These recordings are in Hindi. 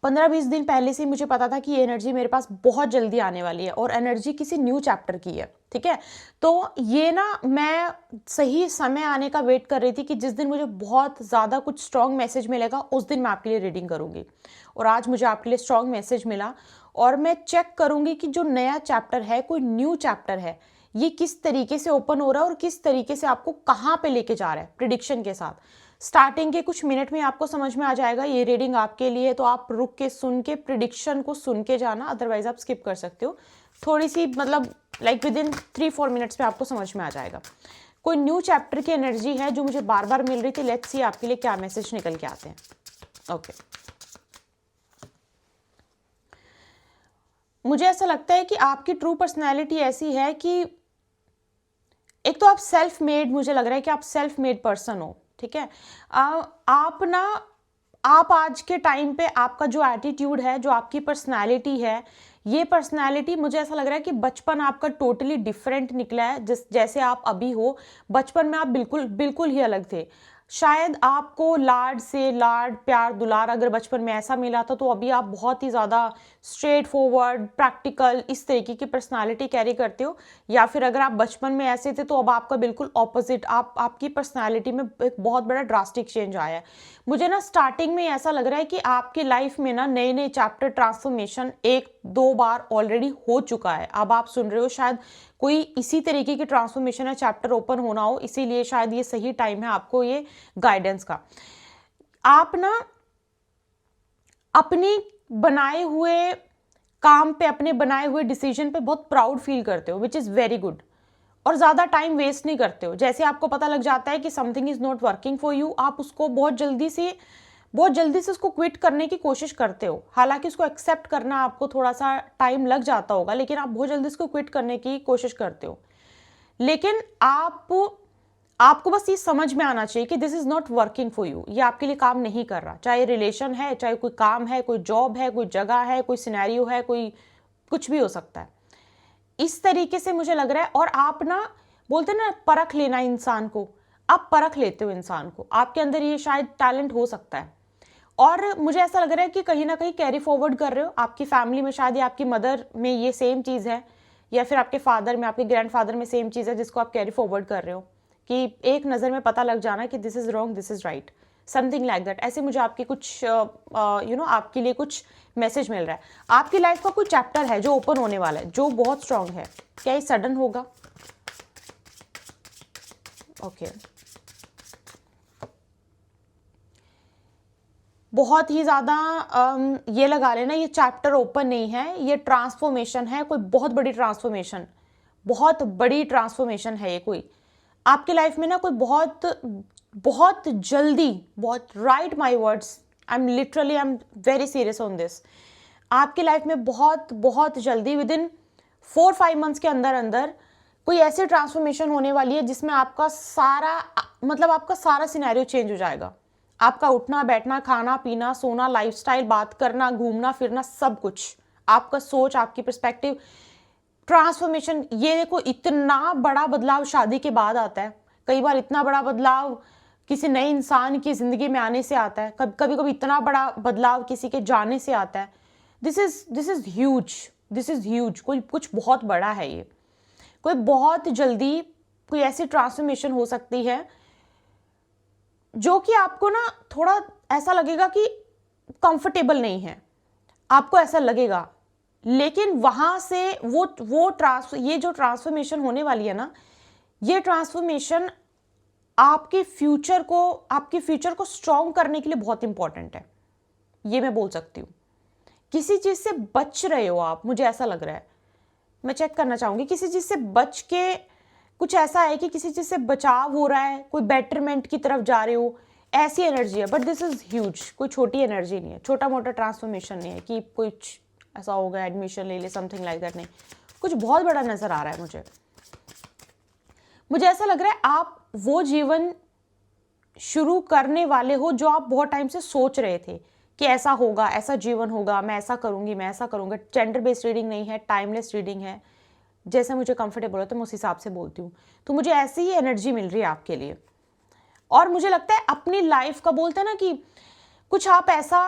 15-20 दिन पहले से मुझे पता था कि ये एनर्जी मेरे पास बहुत जल्दी आने वाली है और एनर्जी किसी न्यू चैप्टर की है, ठीक है। तो ये ना मैं सही समय आने का वेट कर रही थी कि जिस दिन मुझे बहुत ज़्यादा कुछ स्ट्रॉन्ग मैसेज मिलेगा उस दिन मैं आपके लिए रीडिंग करूँगी। और आज मुझे आपके लिए स्ट्रॉन्ग मैसेज मिला और मैं चेक करूँगी कि जो नया चैप्टर है, कोई न्यू चैप्टर है, ये किस तरीके से ओपन हो रहा है और किस तरीके से आपको कहाँ पे लेके जा रहा है प्रिडिक्शन के साथ। स्टार्टिंग के कुछ मिनट में आपको समझ में आ जाएगा ये रीडिंग आपके लिए, तो आप रुक के सुन के प्रिडिक्शन को सुन के जाना, अदरवाइज आप स्किप कर सकते हो। थोड़ी सी मतलब लाइक विद इन 3-4 मिनट्स में आपको समझ में आ जाएगा। कोई न्यू चैप्टर की एनर्जी है जो मुझे बार बार मिल रही थी। लेट्स सी आपके लिए क्या मैसेज निकल के आते हैं। ओके, मुझे ऐसा लगता है कि आपकी ट्रू पर्सनैलिटी ऐसी है कि एक तो आप सेल्फ मेड, मुझे लग रहा है कि आप सेल्फ मेड पर्सन हो, ठीक है। आप आज के टाइम पे आपका जो एटीट्यूड है, जो आपकी पर्सनालिटी है, ये पर्सनालिटी मुझे ऐसा लग रहा है कि बचपन आपका टोटली डिफरेंट निकला है। जैसे आप अभी हो, बचपन में आप बिल्कुल बिल्कुल ही अलग थे। शायद आपको लाड से लाड, प्यार, दुलार अगर बचपन में ऐसा मिला था, तो अभी आप बहुत ही ज़्यादा स्ट्रेट फॉरवर्ड, प्रैक्टिकल, इस तरीके की पर्सनालिटी कैरी करते हो। या फिर अगर आप बचपन में ऐसे थे तो अब आपका बिल्कुल ऑपोजिट, आपकी पर्सनालिटी में एक बहुत बड़ा ड्रास्टिक चेंज आया है। मुझे ना स्टार्टिंग में ऐसा लग रहा है कि आपकी लाइफ में ना नए नए चैप्टर ट्रांसफॉर्मेशन 1-2 बार ऑलरेडी हो चुका है। अब आप सुन रहे हो, शायद कोई इसी तरीके की ट्रांसफॉर्मेशन है, चैप्टर ओपन होना हो, इसीलिए शायद ये सही टाइम है आपको ये गाइडेंस का। आप ना अपनी बनाए हुए काम पे, अपने बनाए हुए डिसीजन पे बहुत प्राउड फील करते हो, विच इज़ वेरी गुड। और ज़्यादा टाइम वेस्ट नहीं करते हो। जैसे आपको पता लग जाता है कि something is not working for you, आप उसको बहुत जल्दी से उसको क्विट करने की कोशिश करते हो। हालांकि उसको एक्सेप्ट करना आपको थोड़ा सा टाइम लग जाता होगा, लेकिन आप बहुत जल्दी उसको क्विट करने की कोशिश करते हो। लेकिन आपको बस ये समझ में आना चाहिए कि this is not working for you, ये आपके लिए काम नहीं कर रहा। चाहे रिलेशन है, चाहे कोई काम है, कोई जॉब है, कोई जगह है, कोई सिनेरियो है, कोई कुछ भी हो सकता है। इस तरीके से मुझे लग रहा है। और आप ना बोलते ना परख लेना इंसान को, आप परख लेते हो इंसान को, आपके अंदर ये शायद टैलेंट हो सकता है। और मुझे ऐसा लग रहा है कि कहीं ना कहीं कैरी फॉरवर्ड कर रहे हो आपकी फैमिली में, शायद ये आपकी मदर में ये सेम चीज़ है, या फिर आपके फादर में, आपके ग्रैंडफादर में सेम चीज़ है जिसको आप कैरी फॉरवर्ड कर रहे हो कि एक नज़र में पता लग जाना कि this is wrong, this is right, something like that. ऐसे मुझे आपकी कुछ आपके लिए कुछ मैसेज मिल रहा है। आपकी लाइफ का कोई चैप्टर है जो ओपन होने वाला है, जो बहुत स्ट्रांग है। क्या ये सडन होगा? ओके, बहुत ही ज़्यादा ये लगा लेना, ये चैप्टर ओपन नहीं है, ये ट्रांसफॉर्मेशन है, कोई बहुत बड़ी ट्रांसफॉर्मेशन, बहुत बड़ी ट्रांसफॉर्मेशन है ये कोई आपकी लाइफ में ना, कोई बहुत बहुत जल्दी, बहुत right my words, I am very serious on this. आपकी लाइफ में बहुत बहुत जल्दी, विद इन 4-5 मंथ्स के अंदर अंदर कोई ऐसी ट्रांसफॉर्मेशन होने वाली है जिसमें आपका सारा सिनेरियो चेंज हो जाएगा। आपका उठना बैठना, खाना पीना, सोना, लाइफस्टाइल, बात करना, घूमना फिरना, सब कुछ, आपका सोच, आपकी पर्सपेक्टिव, ट्रांसफॉर्मेशन। ये देखो, इतना बड़ा बदलाव शादी के बाद आता है। कई बार इतना बड़ा बदलाव किसी नए इंसान की जिंदगी में आने से आता है। कभी कभी इतना बड़ा बदलाव किसी के जाने से आता है। दिस इज ह्यूज, कोई कुछ बहुत बड़ा है ये। कोई बहुत जल्दी कोई ऐसी ट्रांसफॉर्मेशन हो सकती है जो कि आपको ना थोड़ा ऐसा लगेगा कि कंफर्टेबल नहीं है, आपको ऐसा लगेगा। लेकिन वहां से ये जो ट्रांसफॉर्मेशन होने वाली है ना, ये ट्रांसफॉर्मेशन आपके फ्यूचर को स्ट्रॉन्ग करने के लिए बहुत इंपॉर्टेंट है, ये मैं बोल सकती हूँ। किसी चीज से बच रहे हो आप, मुझे ऐसा लग रहा है, मैं चेक करना चाहूंगी, किसी चीज से बच के कुछ ऐसा है कि किसी चीज से बचाव हो रहा है, कोई बेटरमेंट की तरफ जा रहे हो, ऐसी एनर्जी है। बट दिस इज ह्यूज, कोई छोटी एनर्जी नहीं है, छोटा मोटा ट्रांसफॉर्मेशन नहीं है कि कुछ ऐसा होगा एडमिशन ले ले, समथिंग लाइक दैट नहीं, कुछ बहुत बड़ा नजर आ रहा है मुझे ऐसा लग रहा है आप वो जीवन शुरू करने वाले हो जो आप बहुत टाइम से सोच रहे थे कि ऐसा होगा, ऐसा जीवन होगा, मैं ऐसा करूंगी, मैं ऐसा करूंगा। जेंडर बेस्ड रीडिंग नहीं है, टाइमलेस रीडिंग है, जैसे मुझे कंफर्टेबल हो तो मैं उस हिसाब से बोलती हूँ। तो मुझे ऐसी ही एनर्जी मिल रही है आपके लिए। और मुझे लगता है अपनी लाइफ का, बोलते हैं ना कि कुछ आप ऐसा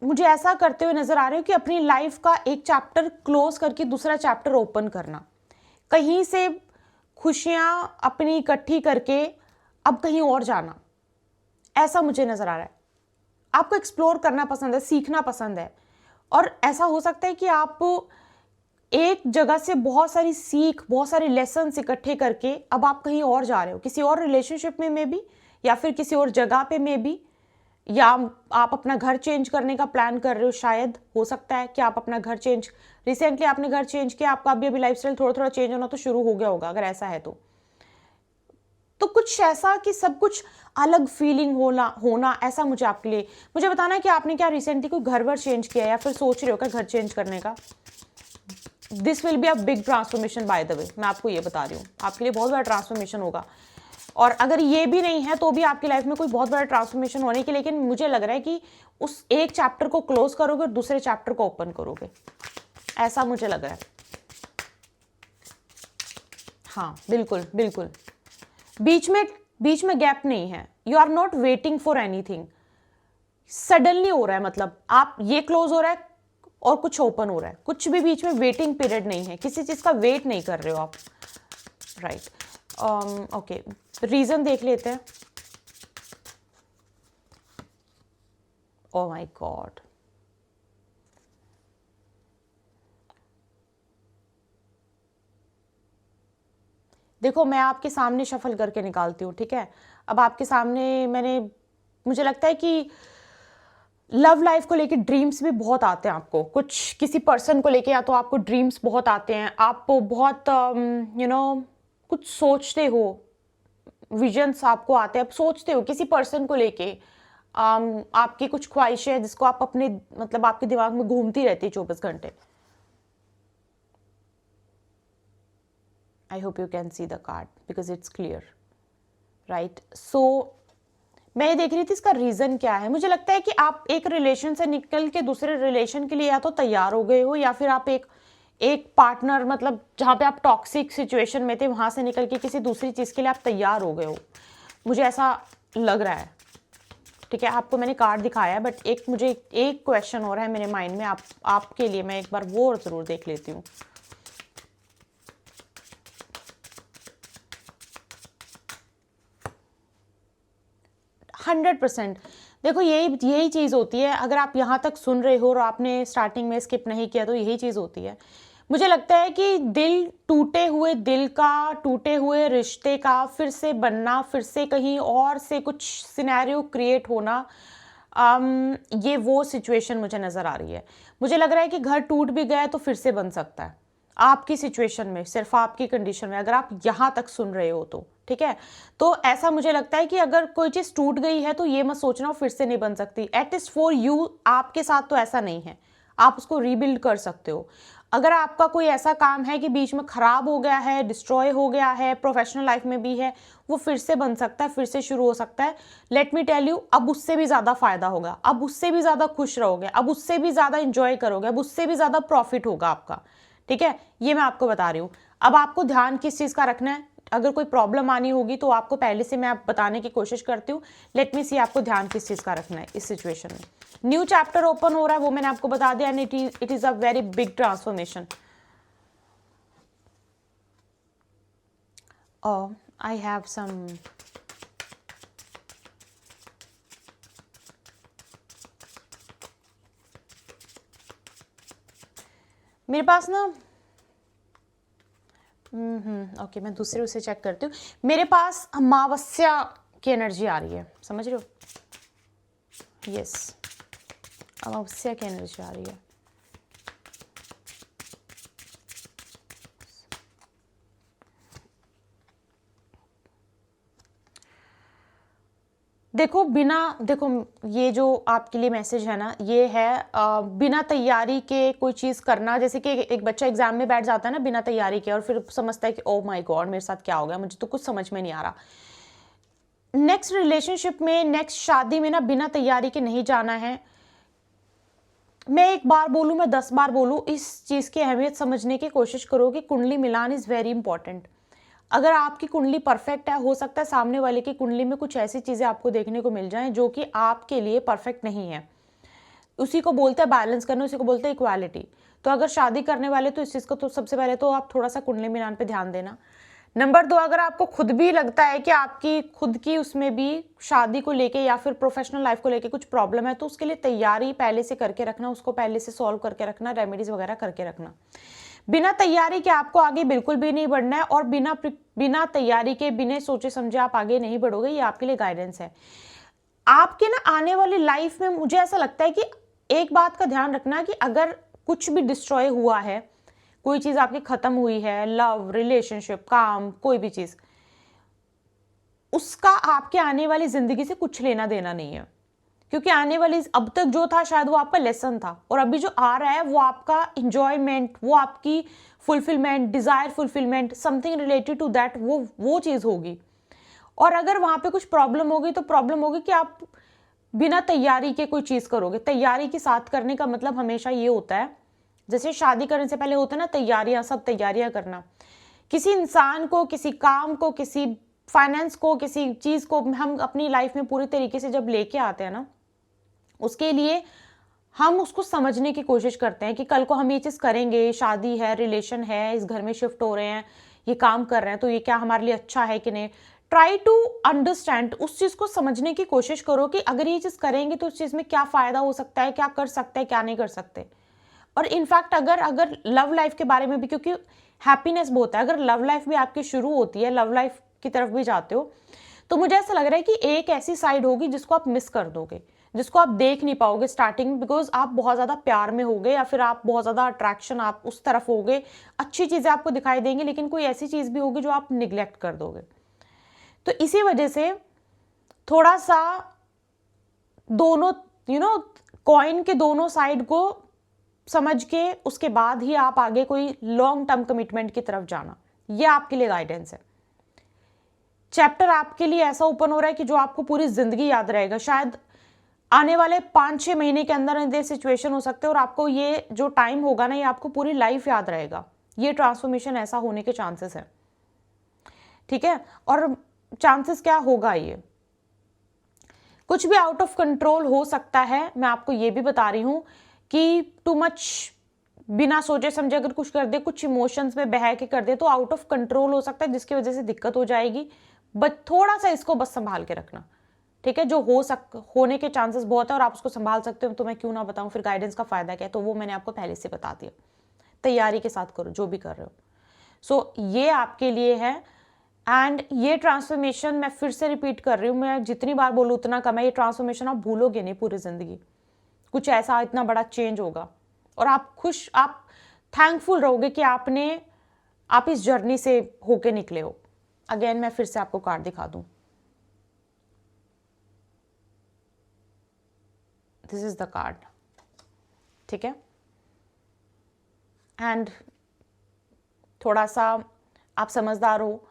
मुझे ऐसा करते हुए नजर आ रहे हो कि अपनी लाइफ का एक चैप्टर क्लोज करके दूसरा चैप्टर ओपन करना, कहीं से खुशियां अपनी इकट्ठी करके अब कहीं और जाना, ऐसा मुझे नजर आ रहा है। आपको एक्सप्लोर करना पसंद है, सीखना पसंद है, और ऐसा हो सकता है कि आप एक जगह से बहुत सारी सीख, बहुत सारे लेसन इकट्ठे करके अब आप कहीं और जा रहे हो, किसी और रिलेशनशिप में भी, या फिर किसी और जगह पे में भी, या आप अपना घर चेंज करने का प्लान कर रहे हो। शायद हो सकता है कि आप अपना घर चेंज, रिसेंटली आपने घर चेंज किया, आपका अभी लाइफस्टाइल थोड़ा थोड़ा चेंज होना तो शुरू हो गया होगा, अगर ऐसा है तो कुछ ऐसा कि सब कुछ अलग फीलिंग होना ऐसा मुझे आपके लिए, मुझे बताना है कि आपने क्या रिसेंटली कोई घर वर चेंज किया या फिर सोच रहे हो क्या घर चेंज करने का। This will be a big transformation by the way, मैं आपको ये बता रही हूँ, आपके लिए बहुत बड़ा ट्रांसफॉर्मेशन होगा। और अगर ये भी नहीं है तो भी आपकी लाइफ में कोई बहुत बड़ा ट्रांसफॉर्मेशन होने की, लेकिन मुझे लग रहा है कि उस एक चैप्टर को क्लोज करोगे और दूसरे चैप्टर को ओपन करोगे, ऐसा मुझे लग रहा है। हाँ बिल्कुल बिल्कुल, बीच में गैप नहीं है। You are not waiting for anything, suddenly हो रहा है, मतलब आप ये क्लोज हो रहा है और कुछ ओपन हो रहा है, कुछ भी बीच में वेटिंग पीरियड नहीं है, किसी चीज का वेट नहीं कर रहे हो आप, राइट। ओके, रीजन देख लेते हैं। ओह माय गॉड, देखो मैं आपके सामने शफल करके निकालती हूँ, ठीक है। अब आपके सामने मुझे लगता है कि लव लाइफ को लेके ड्रीम्स भी बहुत आते हैं आपको, कुछ किसी पर्सन को लेके, या तो आपको ड्रीम्स बहुत आते हैं, आप बहुत कुछ सोचते हो, विजन्स आपको आते हैं, आप सोचते हो किसी पर्सन को लेके, आपकी कुछ ख्वाहिशें हैं जिसको आप अपने, मतलब आपके दिमाग में घूमती रहती है 24 घंटे। I hope you can see the card because it's clear, right? So मैं ये देख रही थी इसका रीजन क्या है। मुझे लगता है कि आप एक रिलेशन से निकल के दूसरे रिलेशन के लिए या तो तैयार हो गए हो, या फिर आप एक पार्टनर, मतलब जहाँ पे आप टॉक्सिक सिचुएशन में थे वहां से निकल के किसी दूसरी चीज के लिए आप तैयार हो गए हो, मुझे ऐसा लग रहा है, ठीक है। आपको मैंने कार्ड दिखाया है, बट मुझे एक क्वेश्चन हो रहा है मेरे माइंड में आपके लिए, मैं एक बार वो जरूर देख लेती हूँ। 100%। देखो यही चीज़ होती है, अगर आप यहाँ तक सुन रहे हो और आपने स्टार्टिंग में स्किप नहीं किया तो यही चीज़ होती है। मुझे लगता है कि टूटे हुए दिल का, टूटे हुए रिश्ते का फिर से बनना, फिर से कहीं और से कुछ सिनेरियो क्रिएट होना, ये वो सिचुएशन मुझे नज़र आ रही है। मुझे लग रहा है कि घर टूट भी गया है तो फिर से बन सकता है, आपकी सिचुएशन में, सिर्फ आपकी कंडीशन में, अगर आप यहाँ तक सुन रहे हो तो, ठीक है। तो ऐसा मुझे लगता है कि अगर कोई चीज़ टूट गई है तो ये मत सोचना फिर से नहीं बन सकती। एटलीस्ट फॉर यू, आपके साथ तो ऐसा नहीं है, आप उसको रीबिल्ड कर सकते हो। अगर आपका कोई ऐसा काम है कि बीच में खराब हो गया है, डिस्ट्रॉय हो गया है, प्रोफेशनल लाइफ में भी है, वो फिर से बन सकता है, फिर से शुरू हो सकता है। लेट मी टेल यू, अब उससे भी ज़्यादा फायदा होगा, अब उससे भी ज़्यादा खुश रहोगे, अब उससे भी ज़्यादा इंजॉय करोगे, अब उससे भी ज़्यादा प्रॉफिट होगा आपका, ठीक है। ये मैं आपको बता रही हूँ। अब आपको ध्यान किस चीज़ का रखना है, अगर कोई प्रॉब्लम आनी होगी तो आपको पहले से मैं आप बताने की कोशिश करती हूँ। लेट मी सी आपको ध्यान किस चीज़ का रखना है इस सिचुएशन में। न्यू चैप्टर ओपन हो रहा है, वो मैंने आपको बता दिया, and it is a very big transformation. I have some, मेरे पास ना, ओके, मैं दूसरे उसे चेक करती हूँ। मेरे पास अमावस्या की एनर्जी आ रही है, समझ रहे हो? यस, अमावस्या की एनर्जी आ रही है। देखो ये जो आपके लिए मैसेज है ना, ये है बिना तैयारी के कोई चीज़ करना। जैसे कि एक बच्चा एग्जाम में बैठ जाता है ना बिना तैयारी के, और फिर समझता है कि ओ माय गॉड मेरे साथ क्या हो गया, मुझे तो कुछ समझ में नहीं आ रहा। नेक्स्ट रिलेशनशिप में, नेक्स्ट शादी में ना बिना तैयारी के नहीं जाना है। मैं एक बार बोलूँ, मैं 10 बार बोलूँ, इस चीज़ की अहमियत समझने की कोशिश करो कि कुंडली मिलान इज़ वेरी इंपॉर्टेंट। अगर आपकी कुंडली परफेक्ट है, हो सकता है सामने वाले की कुंडली में कुछ ऐसी चीज़ें आपको देखने को मिल जाएं जो कि आपके लिए परफेक्ट नहीं है। उसी को बोलते हैं बैलेंस करना, उसी को बोलते हैं इक्वालिटी। तो अगर शादी करने वाले तो इस चीज़ को तो सबसे पहले तो आप थोड़ा सा कुंडली मिलान पे ध्यान देना। नंबर 2, अगर आपको खुद भी लगता है कि आपकी खुद की उसमें भी शादी को लेके या फिर प्रोफेशनल लाइफ को लेके कुछ प्रॉब्लम है, तो उसके लिए तैयारी पहले से करके रखना, उसको पहले से सॉल्व करके रखना, रेमेडीज वगैरह करके रखना। बिना तैयारी के आपको आगे बिल्कुल भी नहीं बढ़ना है, और बिना तैयारी के, बिना सोचे समझे आप आगे नहीं बढ़ोगे। ये आपके लिए गाइडेंस है। आपके ना आने वाली लाइफ में मुझे ऐसा लगता है कि एक बात का ध्यान रखना कि अगर कुछ भी डिस्ट्रॉय हुआ है, कोई चीज आपकी खत्म हुई है, लव, रिलेशनशिप, काम, कोई भी चीज, उसका आपके आने वाली जिंदगी से कुछ लेना देना नहीं है। क्योंकि आने वाली अब तक जो था शायद वो आपका लेसन था, और अभी जो आ रहा है वो आपका इंजॉयमेंट, वो आपकी fulfilment, desire fulfilment, something related to that, वो चीज होगी। और अगर वहां पे कुछ प्रॉब्लम होगी तो प्रॉब्लम होगी कि आप बिना तैयारी के कोई चीज करोगे। तैयारी के साथ करने का मतलब हमेशा ये होता है, जैसे शादी करने से पहले होता है ना तैयारियां, सब तैयारियां करना। किसी इंसान को, किसी काम को, किसी फाइनेंस को, किसी चीज को हम अपनी लाइफ में पूरी तरीके से जब लेके आते हैं ना, उसके लिए हम उसको समझने की कोशिश करते हैं कि कल को हम ये चीज करेंगे, शादी है, रिलेशन है, इस घर में शिफ्ट हो रहे हैं, ये काम कर रहे हैं, तो ये क्या हमारे लिए अच्छा है कि नहीं। ट्राई टू अंडरस्टैंड, उस चीज को समझने की कोशिश करो कि अगर ये चीज करेंगे तो उस चीज में क्या फायदा हो सकता है, क्या कर सकते हैं, क्या नहीं कर सकते। और इनफैक्ट अगर लव लाइफ के बारे में भी, क्योंकि हैप्पीनेस बहुत है, अगर लव लाइफ भी आपकी शुरू होती है, लव लाइफ की तरफ भी जाते हो, तो मुझे ऐसा लग रहा है कि एक ऐसी साइड होगी जिसको आप मिस कर दोगे, जिसको आप देख नहीं पाओगे स्टार्टिंग में, बिकॉज आप बहुत ज्यादा प्यार में होगे, या फिर आप बहुत ज्यादा अट्रैक्शन आप उस तरफ होगे, अच्छी चीजें आपको दिखाई देंगी, लेकिन कोई ऐसी चीज भी होगी जो आप निग्लेक्ट कर दोगे। तो इसी वजह से थोड़ा सा दोनों कॉइन के दोनों साइड को समझ के उसके बाद ही आप आगे कोई लॉन्ग टर्म कमिटमेंट की तरफ जाना, ये आपके लिए गाइडेंस है। चैप्टर आपके लिए ऐसा ओपन हो रहा है कि जो आपको पूरी जिंदगी याद रहेगा। शायद आने वाले 5-6 महीने के अंदर ये सिचुएशन हो सकते हैं, और आपको ये जो टाइम होगा ना, ये आपको पूरी लाइफ याद रहेगा। ये ट्रांसफॉर्मेशन ऐसा होने के चांसेस है, ठीक है। और चांसेस क्या होगा, ये कुछ भी आउट ऑफ कंट्रोल हो सकता है। मैं आपको ये भी बता रही हूं कि टू मच बिना सोचे समझे अगर कुछ कर दे, कुछ इमोशंस में बह के कर दे, तो आउट ऑफ कंट्रोल हो सकता है, जिसकी वजह से दिक्कत हो जाएगी। बट थोड़ा सा इसको बस संभाल के रखना, ठीक है। जो होने के चांसेस बहुत है, और आप उसको संभाल सकते हो, तो मैं क्यों ना बताऊं, फिर गाइडेंस का फायदा क्या है, तो वो मैंने आपको पहले से बता दिया। तैयारी के साथ करो जो भी कर रहे हो। सो ये आपके लिए है। एंड ये ट्रांसफॉर्मेशन मैं फिर से रिपीट कर रही हूँ, मैं जितनी बार बोलूँ उतना कम है। ये ट्रांसफॉर्मेशन आप भूलोगे नहीं पूरी जिंदगी, कुछ ऐसा इतना बड़ा चेंज होगा, और आप थैंकफुल रहोगे कि आप इस जर्नी से होके निकले हो। अगेन मैं फिर से आपको कार्ड दिखा दूं, दिस इज द कार्ड, ठीक है। एंड थोड़ा सा आप समझदार हो।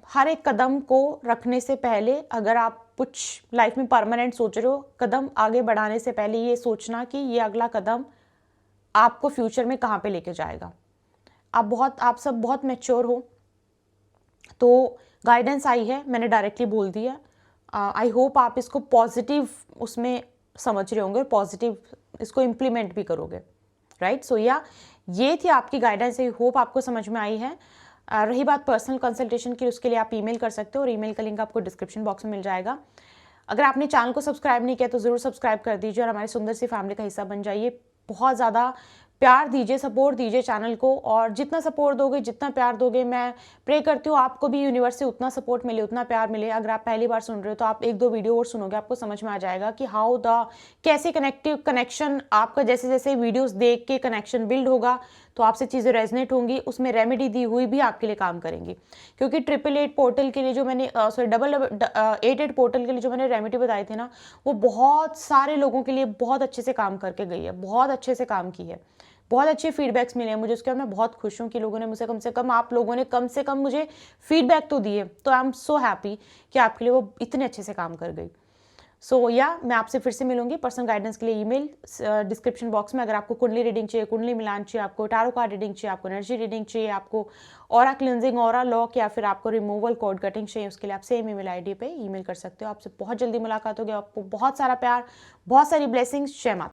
हर एक कदम को रखने से पहले, अगर आप कुछ लाइफ में परमानेंट सोच रहे हो, कदम आगे बढ़ाने से पहले ये सोचना कि ये अगला कदम आपको फ्यूचर में कहाँ पे लेके जाएगा। आप सब बहुत मैच्योर हो, तो गाइडेंस आई है, मैंने डायरेक्टली बोल दिया। आई होप आप इसको पॉजिटिव उसमें समझ रहे होंगे, पॉजिटिव इसको इम्प्लीमेंट भी करोगे, राइट। सो ये थी आपकी गाइडेंस। आई होप आपको समझ में आई है। रही बात पर्सनल कंसल्टेशन की, उसके लिए आप ईमेल कर सकते हो, और ईमेल का लिंक आपको डिस्क्रिप्शन बॉक्स में मिल जाएगा। अगर आपने चैनल को सब्सक्राइब नहीं किया तो ज़रूर सब्सक्राइब कर दीजिए, और हमारी सुंदर सी फैमिली का हिस्सा बन जाइए। बहुत ज़्यादा प्यार दीजिए, सपोर्ट दीजिए चैनल को, और जितना सपोर्ट दोगे, जितना प्यार दोगे, मैं प्रे करती हूँ आपको भी यूनिवर्स से उतना सपोर्ट मिले, उतना प्यार मिले। अगर आप पहली बार सुन रहे हो तो आप 1-2 वीडियो और सुनोगे, आपको समझ में आ जाएगा कि कैसे कनेक्शन आपका, जैसे जैसे वीडियोस देख के कनेक्शन बिल्ड होगा तो आपसे चीज़ें रेजनेट होंगी, उसमें रेमेडी दी हुई भी आपके लिए काम करेंगी। क्योंकि 888 पोर्टल के लिए जो मैंने 88 पोर्टल के लिए जो मैंने रेमेडी बताई थी ना, वो बहुत सारे लोगों के लिए बहुत अच्छे से काम करके गई है, बहुत अच्छे से काम की है, बहुत अच्छे फीडबैक्स मिले हैं मुझे। उसके बाद मैं बहुत खुश हूँ कि लोगों ने मुझे आप लोगों ने कम से कम मुझे फीडबैक तो दिए, तो आई एम सो हैप्पी कि आपके लिए वो इतने अच्छे से काम कर गई। सो या मैं आपसे फिर से मिलूंगी पर्सनल गाइडेंस के लिए ईमेल डिस्क्रिप्शन बॉक्स में। अगर आपको कुंडली रीडिंग चाहिए, कुंडली मिलान चाहिए, आपको टारो कार्ड रीडिंग चाहिए, आपको एनर्जी रीडिंग चाहिए, आपको ऑरा क्लिनजिंग, ऑरा लॉक या फिर आपको रिमूवल कोड कटिंग चाहिए, उसके लिए आप सेम ईमेल आईडी पे ईमेल कर सकते हो। आपसे बहुत जल्दी मुलाकात होगी। आपको बहुत सारा प्यार, बहुत सारी ब्लेसिंग्स। जय माता।